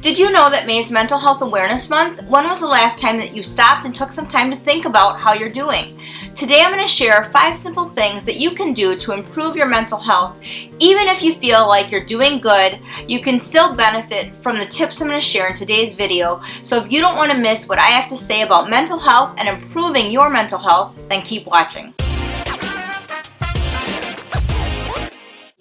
Did you know that May is Mental Health Awareness Month? When was the last time that you stopped and took some time to think about how you're doing? Today I'm going to share 5 simple things that you can do to improve your mental health. Even if you feel like you're doing good, you can still benefit from the tips I'm going to share in today's video. So if you don't want to miss what I have to say about mental health and improving your mental health, then keep watching.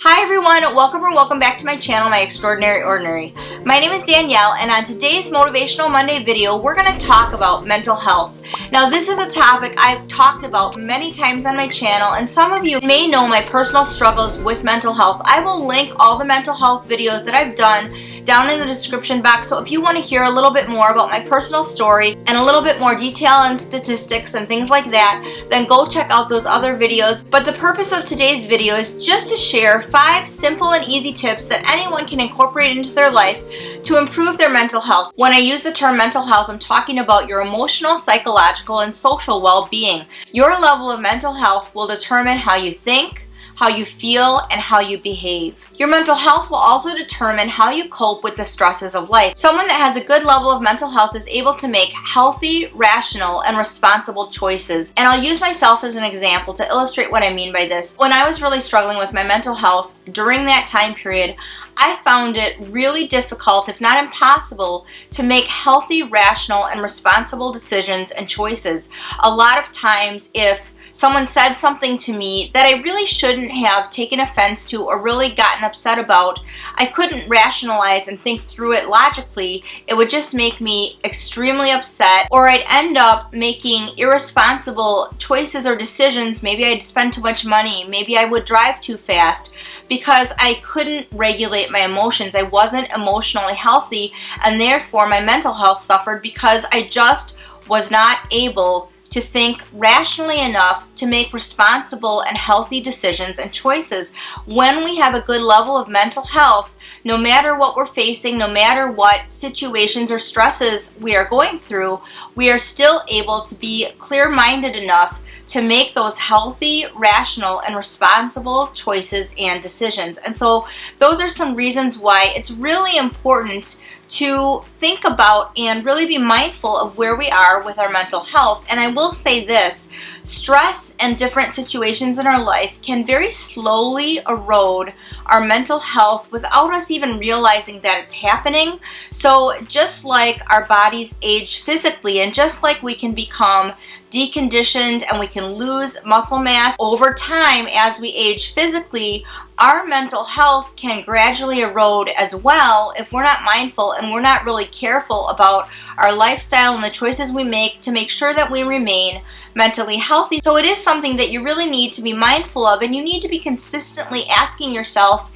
Hi everyone, welcome back to my channel, My Extraordinary Ordinary. My name is Danielle, and on today's Motivational Monday video, we're going to talk about mental health. Now this is a topic I've talked about many times on my channel, and some of you may know my personal struggles with mental health. I will link all the mental health videos that I've done down in the description box, so if you want to hear a little bit more about my personal story and a little bit more detail and statistics and things like that, then go check out those other videos. But the purpose of today's video is just to share 5 simple and easy tips that anyone can incorporate into their life to improve their mental health. When I use the term mental health, I'm talking about your emotional, psychological, and social well-being. Your level of mental health will determine how you think, how you feel, and how you behave. Your mental health will also determine how you cope with the stresses of life. Someone that has a good level of mental health is able to make healthy, rational, and responsible choices. And I'll use myself as an example to illustrate what I mean by this. When I was really struggling with my mental health during that time period, I found it really difficult, if not impossible, to make healthy, rational, and responsible decisions and choices. A lot of times, if someone said something to me that I really shouldn't have taken offense to or really gotten upset about, I couldn't rationalize and think through it logically. It would just make me extremely upset, or I'd end up making irresponsible choices or decisions. Maybe I'd spend too much money, maybe I would drive too fast, because I couldn't regulate my emotions. I wasn't emotionally healthy, and therefore my mental health suffered because I just was not able to think rationally enough to make responsible and healthy decisions and choices. When we have a good level of mental health, no matter what we're facing, no matter what situations or stresses we are going through, we are still able to be clear-minded enough to make those healthy, rational, and responsible choices and decisions. And so those are some reasons why it's really important to think about and really be mindful of where we are with our mental health. And I will say this, stress and different situations in our life can very slowly erode our mental health without us even realizing that it's happening. So just like our bodies age physically, and just like we can become deconditioned and we can lose muscle mass over time as we age physically, our mental health can gradually erode as well if we're not mindful and we're not really careful about our lifestyle and the choices we make to make sure that we remain mentally healthy. So it is something that you really need to be mindful of, and you need to be consistently asking yourself,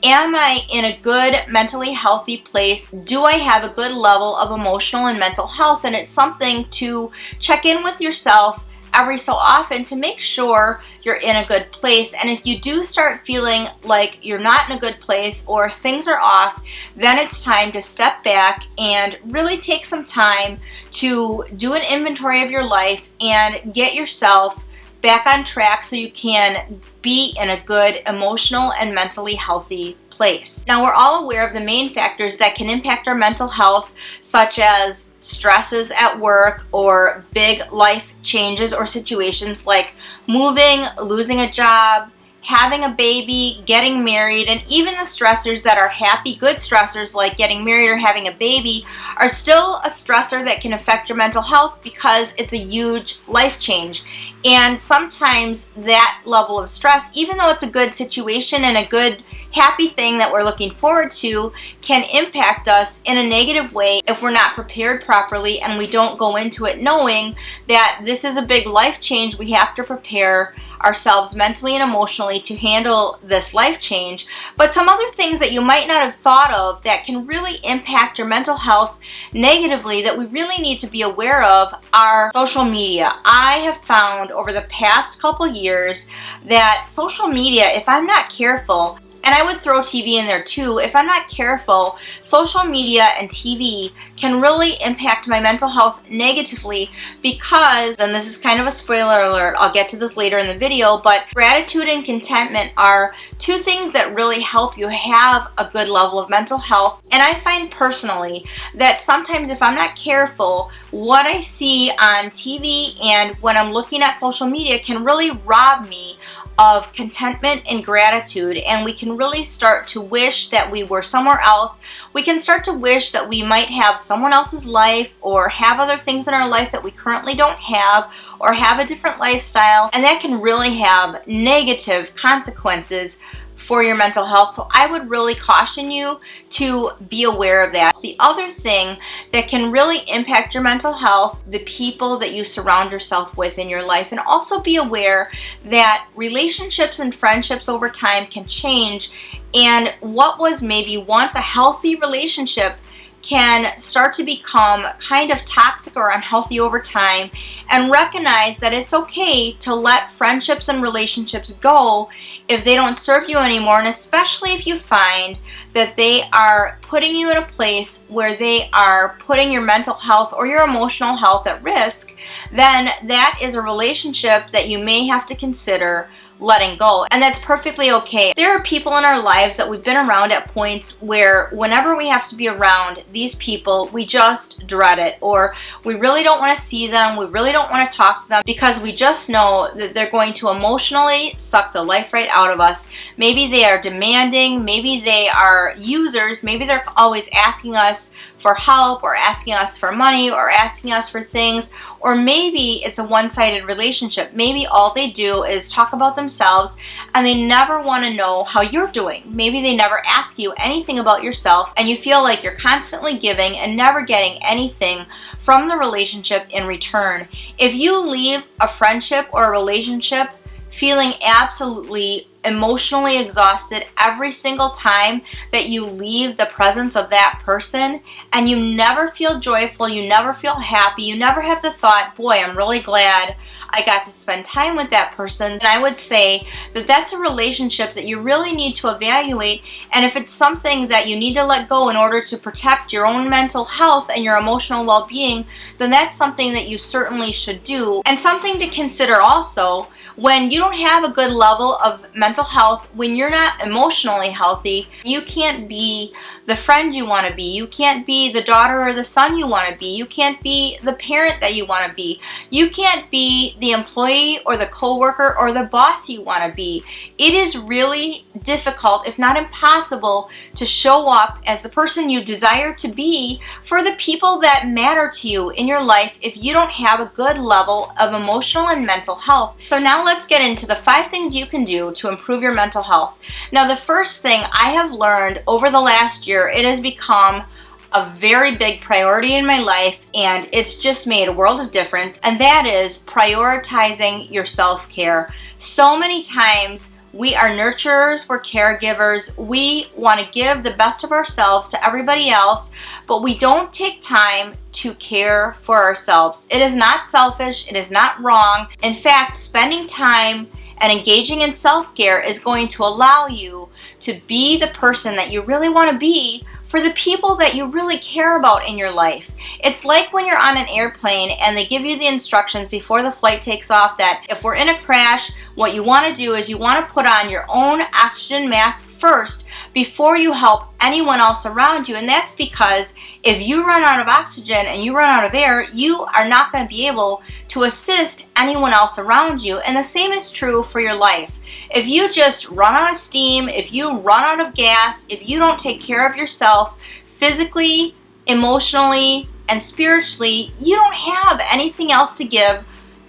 am I in a good, mentally healthy place? Do I have a good level of emotional and mental health? And it's something to check in with yourself every so often to make sure you're in a good place. And if you do start feeling like you're not in a good place or things are off, then it's time to step back and really take some time to do an inventory of your life and get yourself back on track so you can be in a good, emotional, and mentally healthy place. Now, we're all aware of the main factors that can impact our mental health, such as stresses at work or big life changes or situations like moving, losing a job, having a baby, getting married, and even the stressors that are happy, good stressors like getting married or having a baby are still a stressor that can affect your mental health because it's a huge life change. And sometimes that level of stress, even though it's a good situation and a good happy thing that we're looking forward to, can impact us in a negative way if we're not prepared properly and we don't go into it knowing that this is a big life change. We have to prepare ourselves mentally and emotionally to handle this life change. But some other things that you might not have thought of that can really impact your mental health negatively that we really need to be aware of are social media. I have found over the past couple years that social media, if I'm not careful, And I would throw TV in there too. If I'm not careful, social media and TV can really impact my mental health negatively because, and this is kind of a spoiler alert, I'll get to this later in the video, but gratitude and contentment are two things that really help you have a good level of mental health. And I find personally that sometimes if I'm not careful, what I see on TV and when I'm looking at social media can really rob me of contentment and gratitude, and we can really start to wish that we were somewhere else. We can start to wish that we might have someone else's life or have other things in our life that we currently don't have, or have a different lifestyle, and that can really have negative consequences for your mental health. So I would really caution you to be aware of that. The other thing that can really impact your mental health, the people that you surround yourself with in your life, and also be aware that relationships and friendships over time can change, and what was maybe once a healthy relationship can start to become kind of toxic or unhealthy over time, and recognize that it's okay to let friendships and relationships go if they don't serve you anymore, and especially if you find that they are putting you in a place where they are putting your mental health or your emotional health at risk, then that is a relationship that you may have to consider letting go. And that's perfectly okay. There are people in our lives that we've been around at points where whenever we have to be around these people, we just dread it, or we really don't want to see them, we really don't want to talk to them because we just know that they're going to emotionally suck the life right out of us. Maybe they are demanding, maybe they are users, maybe they're always asking us for help, or asking us for money, or asking us for things, or maybe it's a one-sided relationship. Maybe all they do is talk about themselves and they never want to know how you're doing. Maybe they never ask you anything about yourself, and you feel like you're constantly giving and never getting anything from the relationship in return. If you leave a friendship or a relationship feeling absolutely emotionally exhausted every single time that you leave the presence of that person, and you never feel joyful, you never feel happy, you never have the thought, boy, I'm really glad I got to spend time with that person, then I would say that that's a relationship that you really need to evaluate. And if it's something that you need to let go in order to protect your own mental health and your emotional well-being, then that's something that you certainly should do. And something to consider also, when you don't have a good level of mental health, when you're not emotionally healthy, you can't be the friend you want to be, you can't be the daughter or the son you want to be, you can't be the parent that you want to be, you can't be the employee or the coworker or the boss you want to be. It is really difficult, if not impossible, to show up as the person you desire to be for the people that matter to you in your life if you don't have a good level of emotional and mental health. So now let's get into the 5 things you can do to improve your mental health. Now, the first thing I have learned over the last year, it has become a very big priority in my life, and it's just made a world of difference, and that is prioritizing your self-care. So many times we are nurturers, we're caregivers, we want to give the best of ourselves to everybody else, but we don't take time to care for ourselves. It is not selfish, it is not wrong. In fact, spending time and engaging in self-care is going to allow you to be the person that you really want to be for the people that you really care about in your life. It's like when you're on an airplane and they give you the instructions before the flight takes off that if we're in a crash, what you want to do is you want to put on your own oxygen mask first before you help anyone else around you. And that's because if you run out of oxygen and you run out of air, you are not going to be able to assist anyone else around you. And the same is true for your life. If you just run out of steam, if you run out of gas, if you don't take care of yourself physically, emotionally, and spiritually, you don't have anything else to give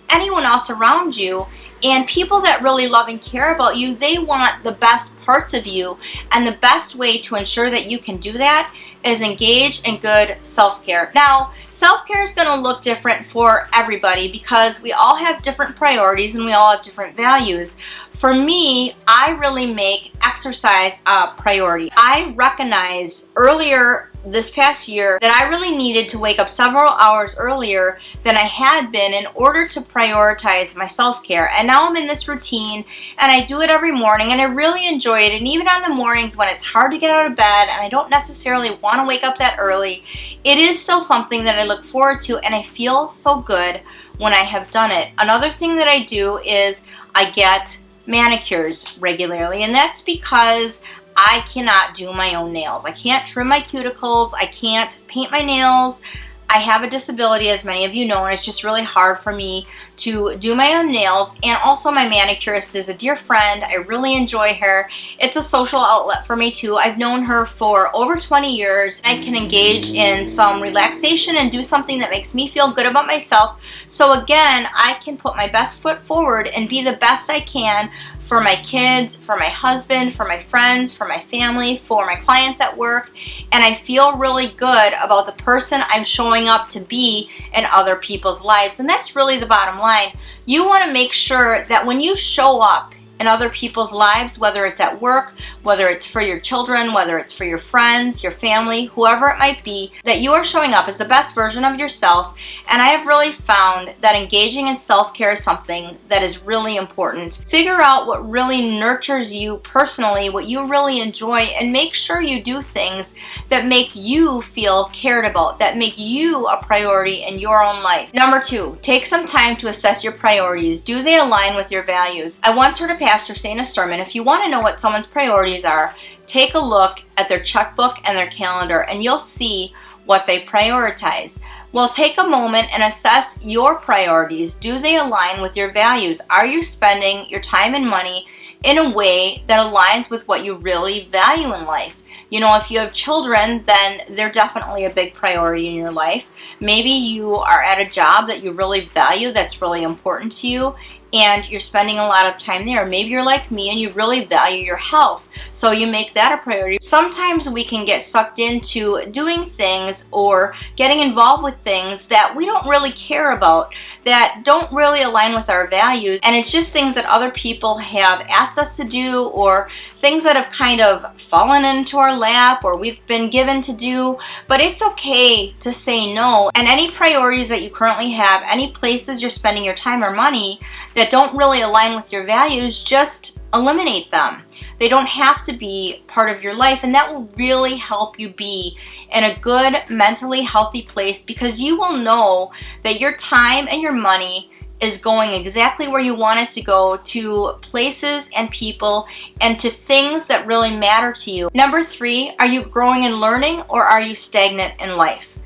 anyone else around you. And people that really love and care about you, they want the best parts of you. And the best way to ensure that you can do that is engage in good self-care. Now, self-care is going to look different for everybody because we all have different priorities and we all have different values. For me, I really make exercise a priority. I recognized earlier this past year that I really needed to wake up several hours earlier than I had been in order to prioritize my self-care. And now I'm in this routine and I do it every morning and I really enjoy it. And even on the mornings when it's hard to get out of bed and I don't necessarily want to wake up that early, it is still something that I look forward to and I feel so good when I have done it. Another thing that I do is I get manicures regularly, and that's because I cannot do my own nails. I can't trim my cuticles. I can't paint my nails. I have a disability, as many of you know, and it's just really hard for me to do my own nails. And also my manicurist is a dear friend. I really enjoy her. It's a social outlet for me too. I've known her for over 20 years. I can engage in some relaxation and do something that makes me feel good about myself. So again, I can put my best foot forward and be the best I can for my kids, for my husband, for my friends, for my family, for my clients at work. And I feel really good about the person I'm showing up to be in other people's lives. And that's really the bottom line. You want to make sure that when you show up in other people's lives, whether it's at work, whether it's for your children, whether it's for your friends, your family, whoever it might be, that you are showing up as the best version of yourself. And I have really found that engaging in self-care is something that is really important. Figure out what really nurtures you personally, what you really enjoy, and make sure you do things that make you feel cared about, that make you a priority in your own life. Number 2, take some time to assess your priorities. Do they align with your values? I once heard a pastor say in a sermon, if you want to know what someone's priorities are, take a look at their checkbook and their calendar and you'll see what they prioritize. Well, take a moment and assess your priorities. Do they align with your values? Are you spending your time and money in a way that aligns with what you really value in life? You know, if you have children, then they're definitely a big priority in your life. Maybe you are at a job that you really value, that's really important to you, and you're spending a lot of time there. Maybe you're like me and you really value your health, so you make that a priority. Sometimes we can get sucked into doing things or getting involved with things that we don't really care about, that don't really align with our values, and it's just things that other people have asked us to do or things that have kind of fallen into our lap or we've been given to do. But it's okay to say no. And any priorities that you currently have, any places you're spending your time or money that don't really align with your values, just eliminate them. They don't have to be part of your life, and that will really help you be in a good, mentally healthy place, because you will know that your time and your money is going exactly where you want it to go, to places and people and to things that really matter to you. Number 3, are you growing and learning, or are you stagnant in life?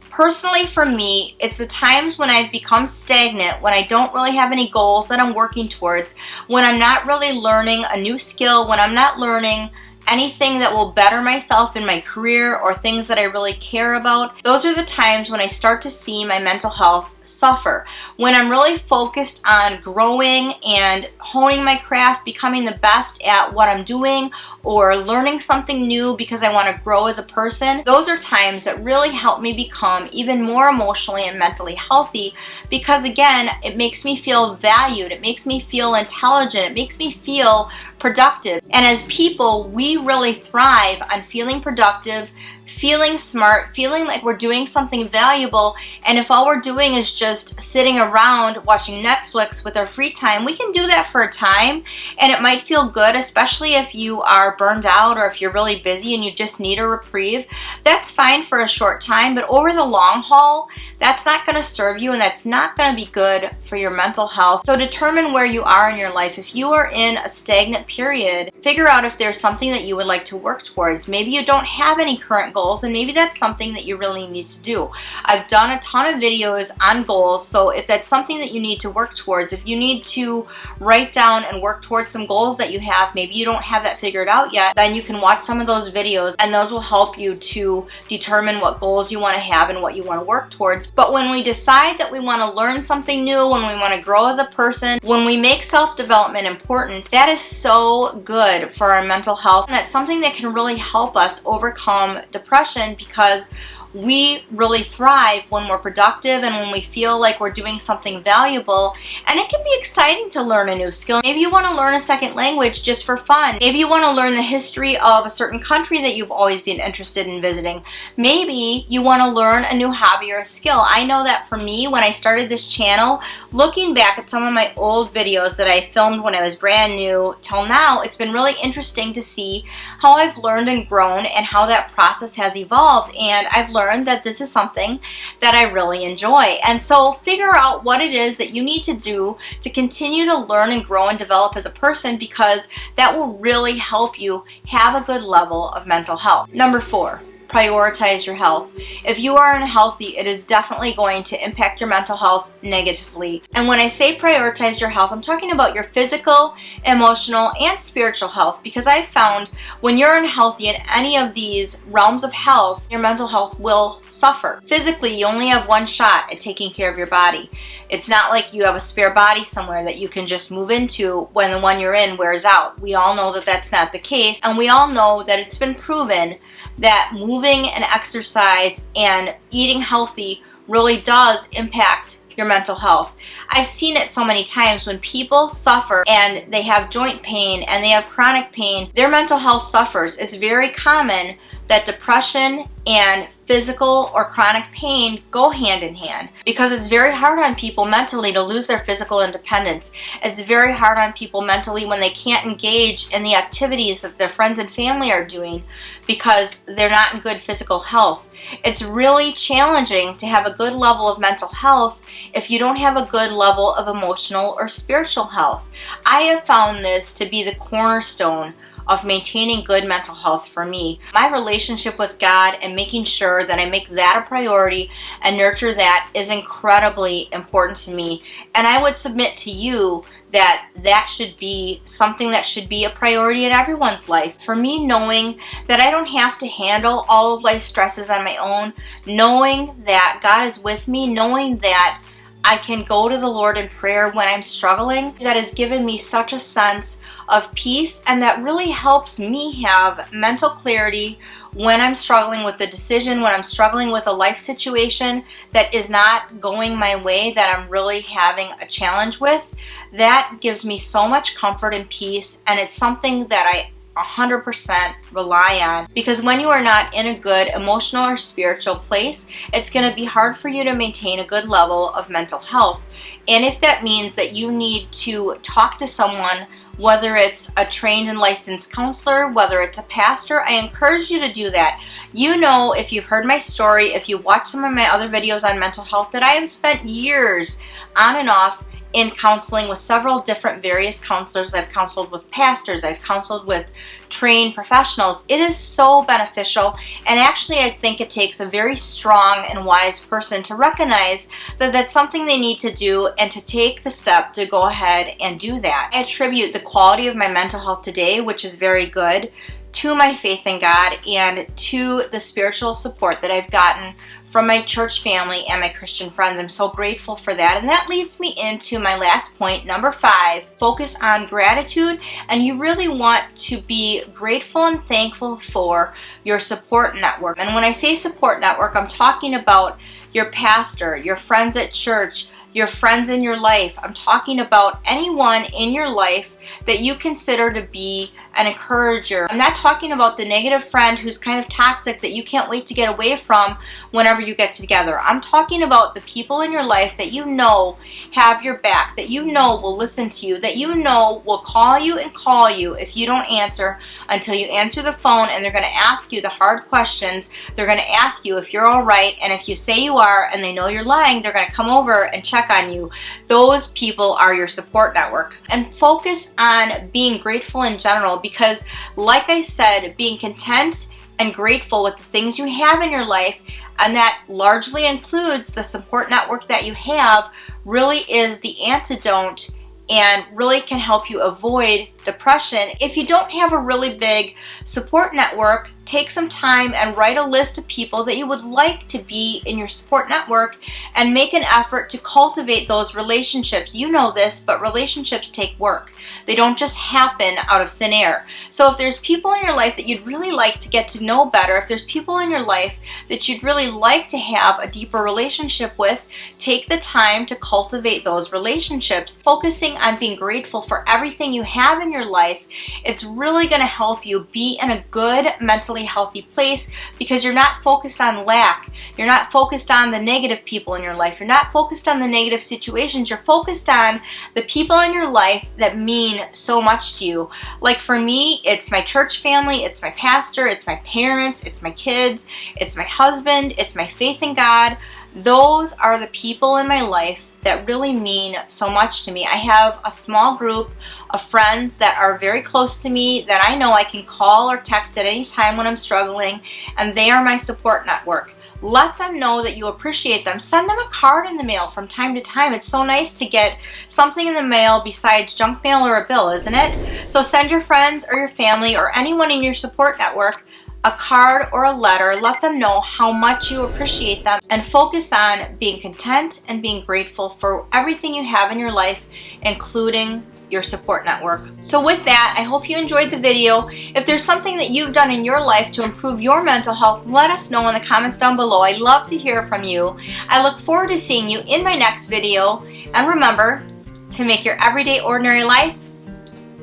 Personally, for me, it's the times when I've become stagnant, when I don't really have any goals that I'm working towards, when I'm not really learning a new skill, when I'm not learning anything that will better myself in my career or things that I really care about. Those are the times when I start to see my mental health suffer. When I'm really focused on growing and honing my craft, becoming the best at what I'm doing, or learning something new because I want to grow as a person, those are times that really help me become even more emotionally and mentally healthy, because again, it makes me feel valued, it makes me feel intelligent, it makes me feel productive. And as people, we really thrive on feeling productive, feeling smart, feeling like we're doing something valuable. And if all we're doing is just sitting around watching Netflix with our free time, we can do that for a time and it might feel good, especially if you are burned out or if you're really busy and you just need a reprieve. That's fine for a short time, but over the long haul, that's not going to serve you and that's not going to be good for your mental health. So determine where you are in your life. If you are in a stagnant period, figure out if there's something that you would like to work towards. Maybe you don't have any current goals, and maybe that's something that you really need to do. I've done a ton of videos on goals, so if that's something that you need to work towards, if you need to write down and work towards some goals that you have, maybe you don't have that figured out yet, then you can watch some of those videos and those will help you to determine what goals you want to have and what you want to work towards. But when we decide that we want to learn something new, when we want to grow as a person, when we make self-development important, that is so good for our mental health, and that's something that can really help us overcome depression, because we really thrive when we're productive and when we feel like we're doing something valuable. And it can be exciting to learn a new skill. Maybe you want to learn a second language just for fun. Maybe you want to learn the history of a certain country that you've always been interested in visiting. Maybe you want to learn a new hobby or a skill. I know that for me, when I started this channel, looking back at some of my old videos that I filmed when I was brand new till now, it's been really interesting to see how I've learned and grown and how that process has evolved. And I've learned that this is something that I really enjoy. And so figure out what it is that you need to do to continue to learn and grow and develop as a person, because that will really help you have a good level of mental health. Number 4. Prioritize your health. If you are unhealthy, it is definitely going to impact your mental health negatively. And when I say prioritize your health, I'm talking about your physical, emotional, and spiritual health, because I've found when you're unhealthy in any of these realms of health, your mental health will suffer. Physically, you only have one shot at taking care of your body. It's not like you have a spare body somewhere that you can just move into when the one you're in wears out. We all know that that's not the case, and we all know that it's been proven that moving and exercise and eating healthy really does impact your mental health. I've seen it so many times when people suffer and they have joint pain and they have chronic pain, their mental health suffers. It's very common that depression and physical or chronic pain go hand in hand, because it's very hard on people mentally to lose their physical independence. It's very hard on people mentally when they can't engage in the activities that their friends and family are doing because they're not in good physical health. It's really challenging to have a good level of mental health if you don't have a good level of emotional or spiritual health. I have found this to be the cornerstone of maintaining good mental health for me. My relationship with God and making sure that I make that a priority and nurture that is incredibly important to me. And I would submit to you that that should be something that should be a priority in everyone's life. For me, knowing that I don't have to handle all of life's stresses on my own, knowing that God is with me, knowing that I can go to the Lord in prayer when I'm struggling, that has given me such a sense of peace, and that really helps me have mental clarity when I'm struggling with the decision, when I'm struggling with a life situation that is not going my way, that I'm really having a challenge with. That gives me so much comfort and peace, and it's something that I 100% rely on, because when you are not in a good emotional or spiritual place, it's going to be hard for you to maintain a good level of mental health. And if that means that you need to talk to someone, whether it's a trained and licensed counselor, whether it's a pastor, I encourage you to do that. You know, if you've heard my story, if you watch some of my other videos on mental health, that I have spent years on and off in counseling with several different various counselors. I've counseled with pastors, I've counseled with trained professionals. It is so beneficial, and actually I think it takes a very strong and wise person to recognize that that's something they need to do and to take the step to go ahead and do that. I attribute the quality of my mental health today, which is very good, to my faith in God and to the spiritual support that I've gotten from my church family and my Christian friends. I'm so grateful for that. And that leads me into my last point, number 5, focus on gratitude. And you really want to be grateful and thankful for your support network. And when I say support network, I'm talking about your pastor, your friends at church, your friends in your life. I'm talking about anyone in your life that you consider to be an encourager. I'm not talking about the negative friend who's kind of toxic that you can't wait to get away from whenever you get together. I'm talking about the people in your life that you know have your back, that you know will listen to you, that you know will call you and call you if you don't answer until you answer the phone, and they're going to ask you the hard questions. They're going to ask you if you're all right, and if you say you are and they know you're lying, they're going to come over and check on you. Those people are your support network. And focus on being grateful in general, because like I said, being content and grateful with the things you have in your life, and that largely includes the support network that you have, really is the antidote and really can help you avoid depression. If you don't have a really big support network, take some time and write a list of people that you would like to be in your support network and make an effort to cultivate those relationships. You know this, but relationships take work. They don't just happen out of thin air. So if there's people in your life that you'd really like to get to know better, if there's people in your life that you'd really like to have a deeper relationship with, take the time to cultivate those relationships. Focusing on being grateful for everything you have in your life, it's really going to help you be in a good, mentally healthy place, because you're not focused on lack. You're not focused on the negative people in your life. You're not focused on the negative situations. You're focused on the people in your life that mean so much to you. Like for me, it's my church family, it's my pastor, it's my parents, it's my kids, it's my husband, it's my faith in God. Those are the people in my life that really mean so much to me. I have a small group of friends that are very close to me that I know I can call or text at any time when I'm struggling, and they are my support network. Let them know that you appreciate them. Send them a card in the mail from time to time. It's so nice to get something in the mail besides junk mail or a bill, isn't it? So send your friends or your family or anyone in your support network a card or a letter. Let them know how much you appreciate them, and focus on being content and being grateful for everything you have in your life, including your support network. So with that, I hope you enjoyed the video. If there's something that you've done in your life to improve your mental health, let us know in the comments down below. I love to hear from you. I look forward to seeing you in my next video. And remember to make your everyday ordinary life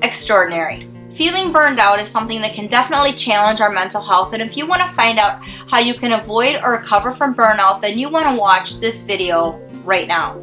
extraordinary. Feeling burned out is something that can definitely challenge our mental health, and if you want to find out how you can avoid or recover from burnout, then you want to watch this video right now.